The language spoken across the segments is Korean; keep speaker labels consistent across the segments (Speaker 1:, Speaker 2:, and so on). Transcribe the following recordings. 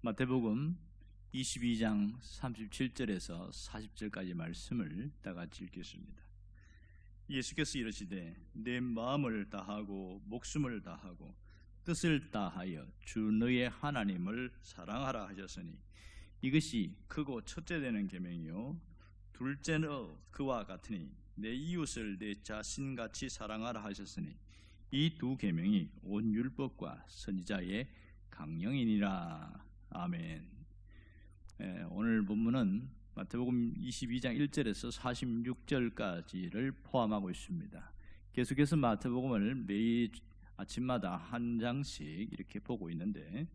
Speaker 1: 마태복음 22장 37절에서 40절까지 말씀을 다 같이 읽겠습니다. 예수께서 이르시되 내 마음을 다하고 목숨을 다하고 뜻을 다하여 주 너의 하나님을 사랑하라 하셨으니 이것이 크고 첫째 되는 계명이요 둘째는 그와 같으니 내 이웃을 내 자신같이 사랑하라 하셨으니 이 두 계명이 온 율법과 선지자의 강령이니라. 아멘. 오늘 본문은 마태복음 22장 1절에서 46절까지를 포함하고 있습니다. 계속해서 마태복음을 매일 아침마다 한 장씩 이렇게 보고 있는데,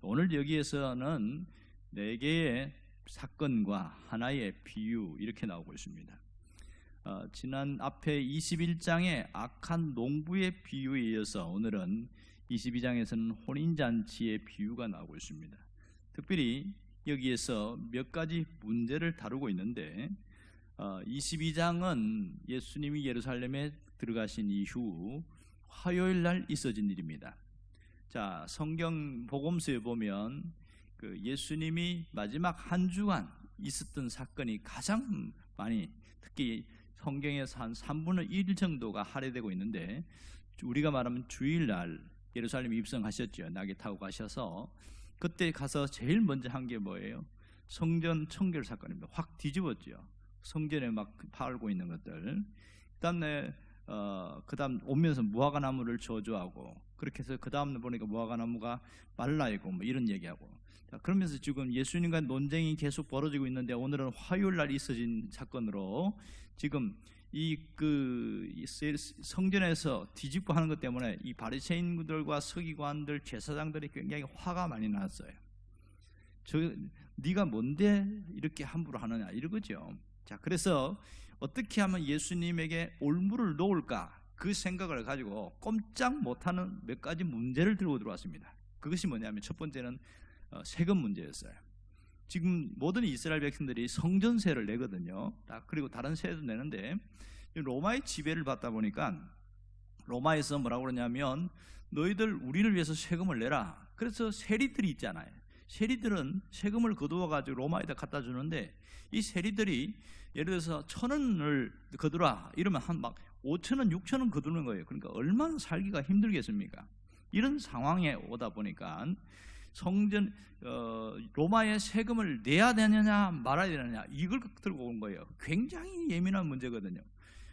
Speaker 1: 오늘 여기에서는 4개의 사건과 하나의 비유 이렇게 나오고 있습니다. 지난 앞에 21장의 악한 농부의 비유에 이어서 오늘은 22장에서는 혼인잔치의 비유가 나오고 있습니다. 특별히 여기에서 몇 가지 문제를 다루고 있는데, 22장은 예수님이 예루살렘에 들어가신 이후 화요일 날 있어진 일입니다. 자, 성경 복음서에 보면 그 예수님이 마지막 한 주간 있었던 사건이 가장 많이, 특히 성경에서 한 3분의 1 정도가 할애되고 있는데, 우리가 말하면 주일날 예루살렘에 입성하셨죠. 낙에 타고 가셔서 그때 가서 제일 먼저 한 게 뭐예요? 성전 청결 사건입니다. 확 뒤집었죠. 성전에 막 팔고 있는 것들. 그다음 오면서 무화과나무를 저주하고, 그렇게 해서 그 다음 보니까 무화과나무가 말라있고 뭐 이런 얘기하고. 자, 그러면서 지금 예수님과 논쟁이 계속 벌어지고 있는데, 오늘은 화요일 날 있어진 사건으로 지금 이 성전에서 뒤집고 하는 것 때문에 이 바리새인들과 서기관들, 제사장들이 굉장히 화가 많이 났어요. 네가 뭔데 이렇게 함부로 하느냐 이러거죠. 자, 그래서 어떻게 하면 예수님에게 올무를 놓을까, 그 생각을 가지고 꼼짝 못하는 몇 가지 문제를 들고 들어왔습니다. 그것이 뭐냐면, 첫 번째는 세금 문제였어요. 지금 모든 이스라엘 백성들이 성전세를 내거든요. 그리고 다른 세도 내는데, 로마의 지배를 받다 보니까 로마에서 뭐라고 그러냐면, 너희들 우리를 위해서 세금을 내라. 그래서 세리들이 있잖아요. 세리들은 세금을 거두어 가지고 로마에다 갖다 주는데, 이 세리들이 예를 들어서 1,000원을 거두라 이러면 한 막 5,000원, 6,000원 거두는 거예요. 그러니까 얼마나 살기가 힘들겠습니까? 이런 상황에 오다 보니까 로마의 세금을 내야 되느냐 말아야 되느냐, 이걸 들고 온 거예요. 굉장히 예민한 문제거든요.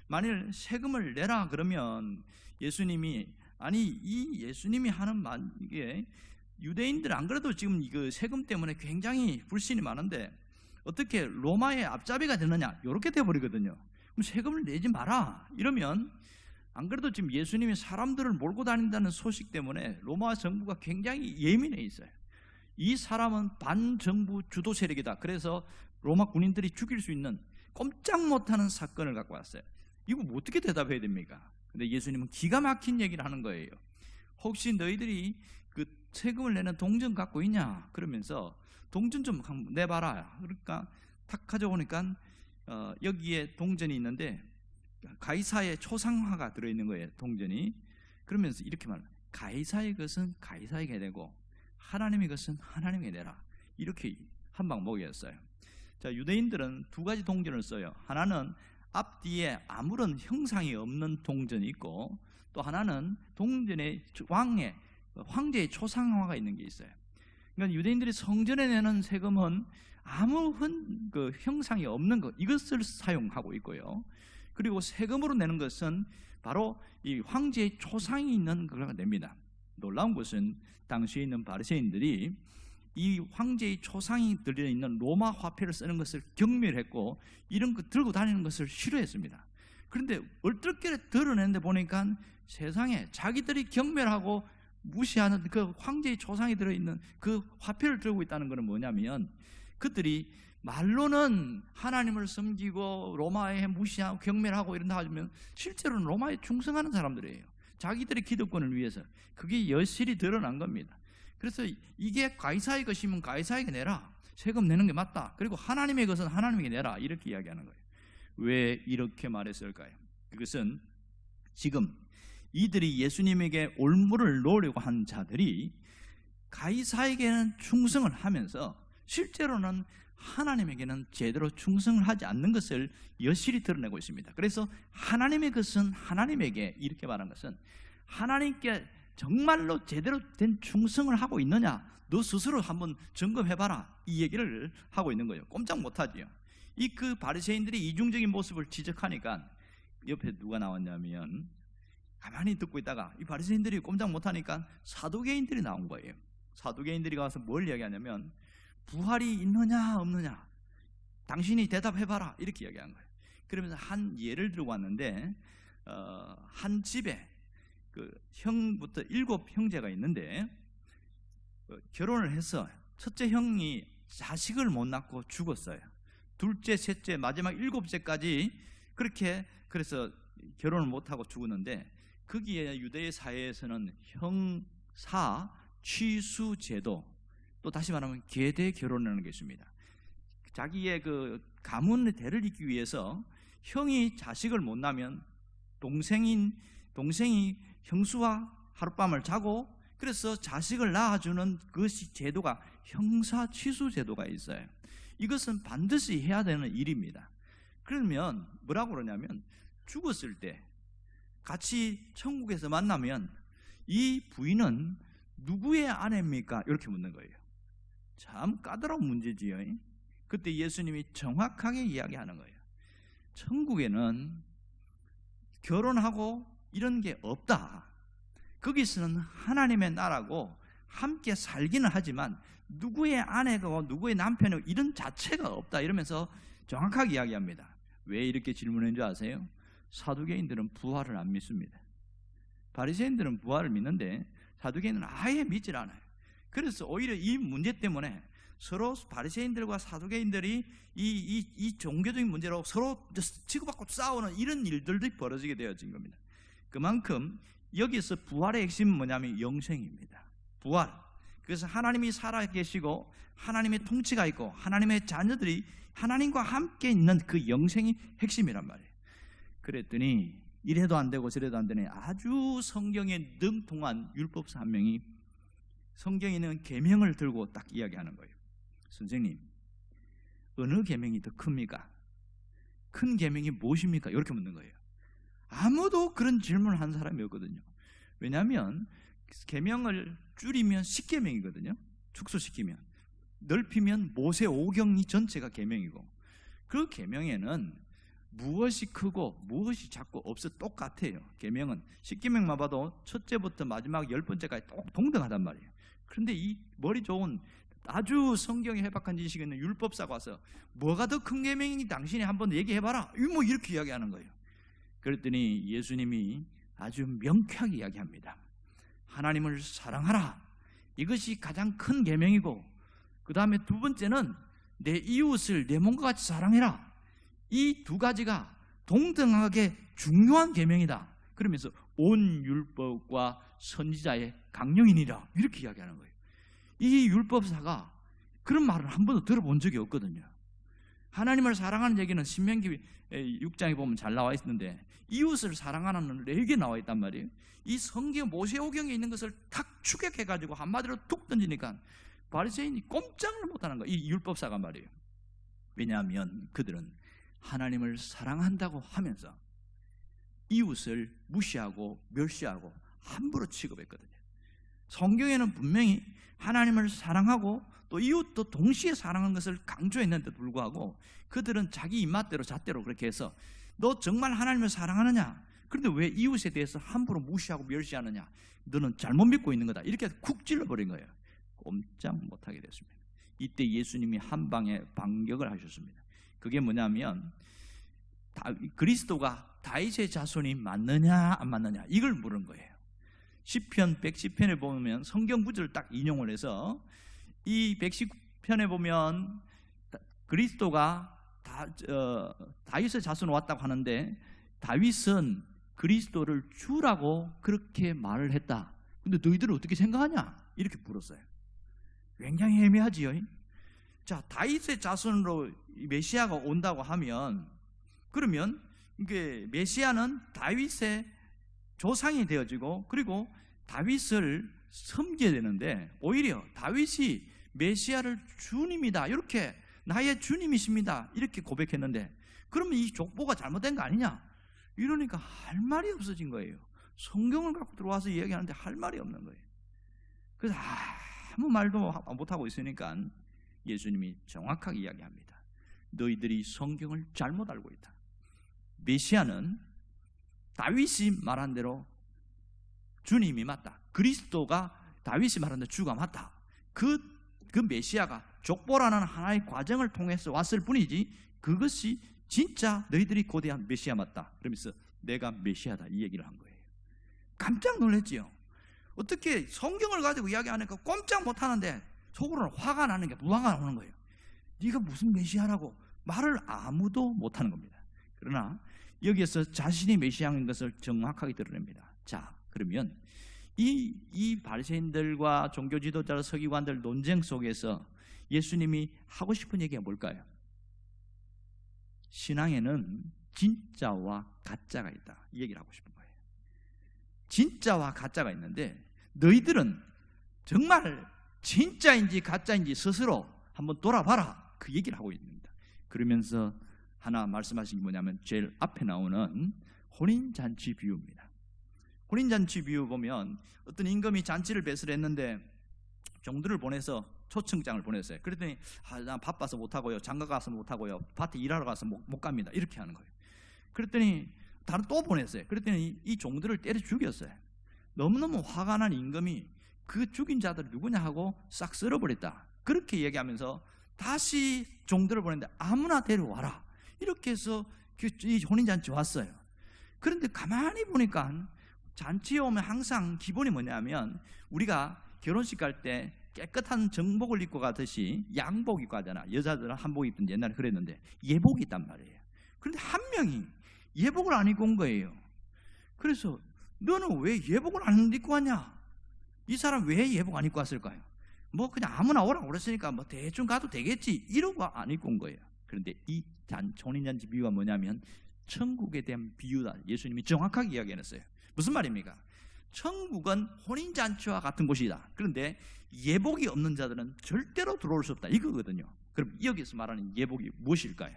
Speaker 1: 만일 세금을 내라 그러면 예수님이 하는 이게, 유대인들 안 그래도 지금 이거 세금 때문에 굉장히 불신이 많은데 어떻게 로마의 앞잡이가 되느냐, 이렇게 돼버리거든요. 그럼 세금을 내지 마라 이러면, 안 그래도 지금 예수님이 사람들을 몰고 다닌다는 소식 때문에 로마 정부가 굉장히 예민해 있어요. 이 사람은 반정부 주도 세력이다. 그래서 로마 군인들이 죽일 수 있는 꼼짝 못하는 사건을 갖고 왔어요. 이거 어떻게 대답해야 됩니까? 근데 예수님은 기가 막힌 얘기를 하는 거예요. 혹시 너희들이 그 세금을 내는 동전 갖고 있냐? 그러면서 동전 좀 내봐라. 그러니까 탁 가져오니까 여기에 동전이 있는데 가이사의 초상화가 들어있는 거예요, 동전이. 그러면서 이렇게 말해요. 가이사의 것은 가이사에게 내고 하나님의 것은 하나님에게 내라. 이렇게 한 방 먹였어요. 자, 유대인들은 2가지 동전을 써요. 하나는 앞뒤에 아무런 형상이 없는 동전이 있고, 또 하나는 동전의 황제의 초상화가 있는 게 있어요. 그러니까 유대인들이 성전에 내는 세금은 아무 형상이 없는 것, 이것을 사용하고 있고요. 그리고 세금으로 내는 것은 바로 이 황제의 초상이 있는 걸 냅니다. 놀라운 것은 당시에 있는 바리새인들이 이 황제의 초상이 들어있는 로마 화폐를 쓰는 것을 경멸했고, 이런 거 들고 다니는 것을 싫어했습니다. 그런데 얼떨결에 드러내는데 보니까 세상에 자기들이 경멸하고 무시하는 그 황제의 초상이 들어있는 그 화폐를 들고 있다는 것은 뭐냐면, 그들이 말로는 하나님을 섬기고 로마에 무시하고 경멸하고 이런다 하면 실제로는 로마에 충성하는 사람들이에요. 자기들의 기득권을 위해서. 그게 여실히 드러난 겁니다. 그래서 이게 가이사의 것이면 가이사에게 내라, 세금 내는 게 맞다. 그리고 하나님의 것은 하나님에게 내라, 이렇게 이야기하는 거예요. 왜 이렇게 말했을까요? 그것은 지금 이들이 예수님에게 올무를 놓으려고 한 자들이 가이사에게는 충성을 하면서 실제로는 하나님에게는 제대로 충성을 하지 않는 것을 여실히 드러내고 있습니다. 그래서 하나님의 것은 하나님에게, 이렇게 말한 것은 하나님께 정말로 제대로 된 충성을 하고 있느냐, 너 스스로 한번 점검해봐라, 이 얘기를 하고 있는 거예요. 꼼짝 못하지요. 그 바리새인들이 이중적인 모습을 지적하니까 옆에 누가 나왔냐면, 가만히 듣고 있다가 이 바리새인들이 꼼짝 못하니까 사두개인들이 나온 거예요. 사두개인들이 가서 뭘 이야기하냐면, 부활이 있느냐 없느냐 당신이 대답해봐라, 이렇게 이야기한 거예요. 그러면서 한 예를 들고 왔는데, 한 집에 형부터 7 형제가 있는데, 결혼을 해서 첫째 형이 자식을 못 낳고 죽었어요. 둘째, 셋째, 마지막 7째까지 그렇게, 그래서 결혼을 못하고 죽었는데, 거기에 유대 사회에서는 형사 취수 제도, 또 다시 말하면 계대 결혼이라는 게 있습니다. 자기의 가문의 대를 잇기 위해서 형이 자식을 못 낳으면 동생이 형수와 하룻밤을 자고, 그래서 자식을 낳아주는 그것이 제도가 형사 취수 제도가 있어요. 이것은 반드시 해야 되는 일입니다. 그러면 뭐라고 그러냐면, 죽었을 때 같이 천국에서 만나면 이 부인은 누구의 아내입니까? 이렇게 묻는 거예요. 참 까다로운 문제지요. 그때 예수님이 정확하게 이야기하는 거예요. 천국에는 결혼하고 이런 게 없다. 거기서는 하나님의 나라고 함께 살기는 하지만 누구의 아내고 누구의 남편이고 이런 자체가 없다, 이러면서 정확하게 이야기합니다. 왜 이렇게 질문한 줄 아세요? 사두개인들은 부활을 안 믿습니다. 바리새인들은 부활을 믿는데 사두개인은 아예 믿질 않아요. 그래서 오히려 이 문제 때문에 서로 바리새인들과 사두개인들이 이 종교적인 문제로 서로 치고받고 싸우는 이런 일들도 벌어지게 되어진 겁니다. 그만큼 여기서 부활의 핵심은 뭐냐면 영생입니다. 부활. 그래서 하나님이 살아계시고 하나님의 통치가 있고 하나님의 자녀들이 하나님과 함께 있는 그 영생이 핵심이란 말이에요. 그랬더니 이래도 안 되고 저래도 안 되네, 아주 성경에 능통한 율법사 한 명이 성경에 있는 계명을 들고 딱 이야기하는 거예요. 선생님, 어느 계명이 더 큽니까? 큰 계명이 무엇입니까? 이렇게 묻는 거예요. 아무도 그런 질문을 한 사람이 없거든요. 왜냐하면 계명을 줄이면 10계명이거든요. 축소시키면. 넓히면 모세 5경이 전체가 계명이고, 그 계명에는 무엇이 크고 무엇이 작고 없어 똑같아요. 계명은 10계명만 봐도 첫째부터 마지막 10번째까지 동등하단 말이에요. 그런데 이 머리 좋은 아주 성경에 해박한 지식이 있는 율법사가 와서 뭐가 더 큰 계명이니 당신이 한번 얘기해봐라, 뭐 이렇게 이야기하는 거예요. 그랬더니 예수님이 아주 명쾌하게 이야기합니다. 하나님을 사랑하라, 이것이 가장 큰 계명이고, 그 다음에 두 번째는 내 이웃을 내 몸과 같이 사랑해라. 이 두 가지가 동등하게 중요한 계명이다. 그러면서 온 율법과 선지자의 강령이니라, 이렇게 이야기하는 거예요. 이 율법사가 그런 말을 한 번도 들어본 적이 없거든요. 하나님을 사랑하는 얘기는 신명기 6장에 보면 잘 나와 있는데, 이웃을 사랑하는 4개 나와 있단 말이에요. 이 성경 모세오경에 있는 것을 탁 추격해가지고 한마디로 툭 던지니까 바리새인이 꼼짝을 못하는 거예요, 이 율법사가 말이에요. 왜냐하면 그들은 하나님을 사랑한다고 하면서 이웃을 무시하고 멸시하고 함부로 취급했거든요. 성경에는 분명히 하나님을 사랑하고 또 이웃도 동시에 사랑하는 것을 강조했는데도 불구하고 그들은 자기 입맛대로 잣대로 그렇게 해서, 너 정말 하나님을 사랑하느냐? 그런데 왜 이웃에 대해서 함부로 무시하고 멸시하느냐? 너는 잘못 믿고 있는 거다, 이렇게 쿡 찔러버린 거예요. 꼼짝 못하게 됐습니다. 이때 예수님이 한 방에 반격을 하셨습니다. 그게 뭐냐면, 그리스도가 다윗의 자손이 맞느냐 안 맞느냐, 이걸 물은 거예요. 시편 110편에 보면 성경 구절을 딱 인용을 해서, 이 110편에 보면 그리스도가 다윗의 자손 왔다고 하는데, 다윗은 그리스도를 주라고 그렇게 말을 했다. 근데 너희들은 어떻게 생각하냐? 이렇게 물었어요. 굉장히 애매하지요. 자, 다윗의 자손으로 메시아가 온다고 하면, 그러면 이게 메시아는 다윗의 조상이 되어지고, 그리고 다윗을 섬겨야 되는데 오히려 다윗이 메시아를 주님이다, 이렇게 나의 주님이십니다 이렇게 고백했는데, 그러면 이 족보가 잘못된 거 아니냐 이러니까 할 말이 없어진 거예요. 성경을 갖고 들어와서 이야기하는데 할 말이 없는 거예요. 그래서 아무 말도 못하고 있으니까 예수님이 정확하게 이야기합니다. 너희들이 성경을 잘못 알고 있다. 메시아는 다윗이 말한 대로 주님이 맞다. 그리스도가 다윗이 말한 대로 주가 맞다. 그 메시아가 족보라는 하나의 과정을 통해서 왔을 뿐이지 그것이 진짜 너희들이 고대한 메시아 맞다. 그러면서 내가 메시아다 이 얘기를 한 거예요. 깜짝 놀랐지요. 어떻게 성경을 가지고 이야기하니까 꼼짝 못하는데 속으로는 화가 나는 게 무화가 나오는 거예요. 네가 무슨 메시아라고 말을 아무도 못하는 겁니다. 그러나 여기에서 자신이 메시아인 것을 정확하게 드러냅니다. 자, 그러면 이 바리새인들과 종교 지도자 서기관들 논쟁 속에서 예수님이 하고 싶은 얘기가 뭘까요? 신앙에는 진짜와 가짜가 있다 이 얘기를 하고 싶은 거예요. 진짜와 가짜가 있는데 너희들은 정말 진짜인지 가짜인지 스스로 한번 돌아봐라 그 얘기를 하고 있습니다. 그러면서 하나 말씀하신 게 뭐냐면 제일 앞에 나오는 혼인잔치 비유입니다. 혼인잔치 비유 보면 어떤 임금이 잔치를 배설했는데 종들을 보내서 초청장을 보냈어요. 그랬더니 난 바빠서 못하고요, 장가 가서 못하고요, 밭에 일하러 가서 못 갑니다 이렇게 하는 거예요. 그랬더니 다른 또 보냈어요. 그랬더니 이 종들을 때려 죽였어요. 너무너무 화가 난 임금이 그 죽인 자들 누구냐 하고 싹 쓸어버렸다 그렇게 얘기하면서 다시 종들을 보냈는데 아무나 데려와라 이렇게 해서 이 혼인잔치 왔어요. 그런데 가만히 보니까 잔치에 오면 항상 기본이 뭐냐면 우리가 결혼식 갈 때 깨끗한 정복을 입고 가듯이 양복 입고 하잖아. 여자들은 한복 입든지 옛날에 그랬는데 예복이 있단 말이에요. 그런데 한 명이 예복을 안 입고 온 거예요. 그래서 너는 왜 예복을 안 입고 왔냐? 이 사람 왜 예복 안 입고 왔을까요? 뭐 그냥 아무나 오라고 그랬으니까 뭐 대충 가도 되겠지 이러고 안 입고 온 거예요. 그런데 이 혼인잔치 비유가 뭐냐면 천국에 대한 비유다. 예수님이 정확하게 이야기했어요. 무슨 말입니까? 천국은 혼인잔치와 같은 곳이다. 그런데 예복이 없는 자들은 절대로 들어올 수 없다 이거거든요. 그럼 여기서 말하는 예복이 무엇일까요?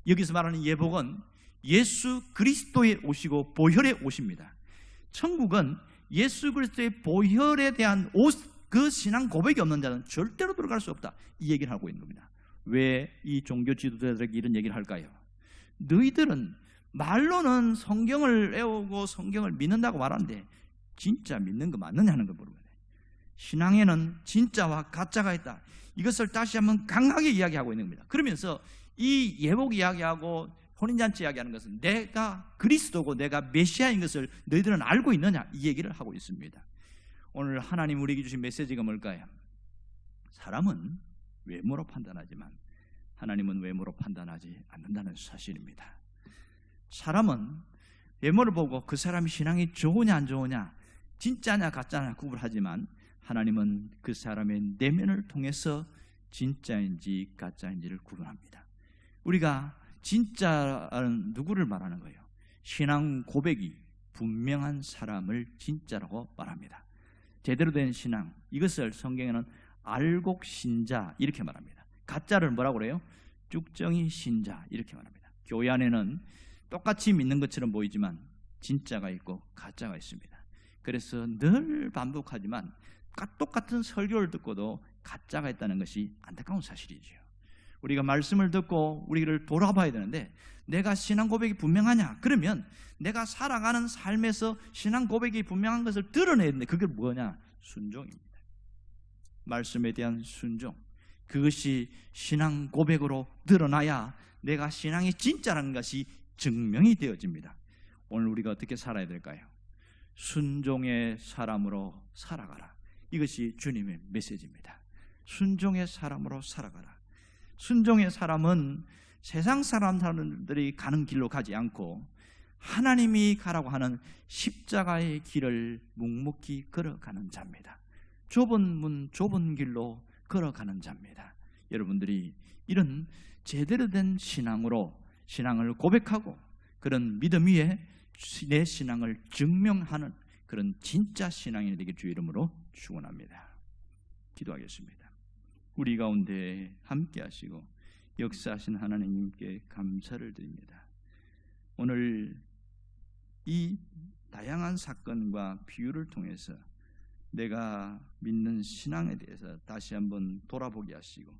Speaker 1: 여기서 말하는 예복은 예수 그리스도의 옷이고 보혈의 옷입니다. 천국은 예수 그리스도의 보혈에 대한 옷, 그 신앙 고백이 없는 자는 절대로 들어갈 수 없다 이 얘기를 하고 있는 겁니다. 왜 이 종교 지도자들에게 이런 얘기를 할까요? 너희들은 말로는 성경을 외우고 성경을 믿는다고 말하는데 진짜 믿는 거 맞느냐는 걸 물어봐요. 신앙에는 진짜와 가짜가 있다. 이것을 다시 한번 강하게 이야기하고 있는 겁니다. 그러면서 이 예복 이야기하고 혼인잔치 이야기하는 것은 내가 그리스도고 내가 메시아인 것을 너희들은 알고 있느냐 이 얘기를 하고 있습니다. 오늘 하나님 우리에게 주신 메시지가 뭘까요? 사람은 외모로 판단하지만 하나님은 외모로 판단하지 않는다는 사실입니다. 사람은 외모를 보고 그 사람이 신앙이 좋으냐 안 좋으냐 진짜냐 가짜냐 구분하지만 하나님은 그 사람의 내면을 통해서 진짜인지 가짜인지를 구분합니다. 우리가 진짜는 누구를 말하는 거예요? 신앙 고백이 분명한 사람을 진짜라고 말합니다. 제대로 된 신앙, 이것을 성경에는 알곡신자 이렇게 말합니다. 가짜를 뭐라고 그래요? 쭉정이 신자 이렇게 말합니다. 교회 안에는 똑같이 믿는 것처럼 보이지만 진짜가 있고 가짜가 있습니다. 그래서 늘 반복하지만 똑같은 설교를 듣고도 가짜가 있다는 것이 안타까운 사실이죠. 우리가 말씀을 듣고 우리를 돌아봐야 되는데 내가 신앙 고백이 분명하냐? 그러면 내가 살아가는 삶에서 신앙 고백이 분명한 것을 드러내야 되는데 그게 뭐냐? 순종입니다. 말씀에 대한 순종, 그것이 신앙 고백으로 드러나야 내가 신앙이 진짜라는 것이 증명이 되어집니다. 오늘 우리가 어떻게 살아야 될까요? 순종의 사람으로 살아가라. 이것이 주님의 메시지입니다. 순종의 사람으로 살아가라. 순종의 사람은 세상 사람들이 가는 길로 가지 않고 하나님이 가라고 하는 십자가의 길을 묵묵히 걸어가는 자입니다. 좁은 문 좁은 길로 걸어가는 자입니다. 여러분들이 이런 제대로 된 신앙으로 신앙을 고백하고 그런 믿음 위에 내 신앙을 증명하는 그런 진짜 신앙이 되길 주의 이름으로 축원합니다. 기도하겠습니다. 우리 가운데 함께 하시고 역사하신 하나님께 감사를 드립니다. 오늘 이 다양한 사건과 비유를 통해서 내가 믿는 신앙에 대해서 다시 한번 돌아보게 하시고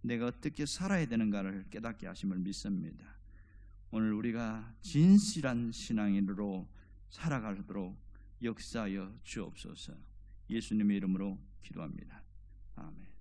Speaker 1: 내가 어떻게 살아야 되는가를 깨닫게 하심을 믿습니다. 오늘 우리가 진실한 신앙인으로 살아가도록 역사하여 주옵소서. 예수님의 이름으로 기도합니다. 아멘.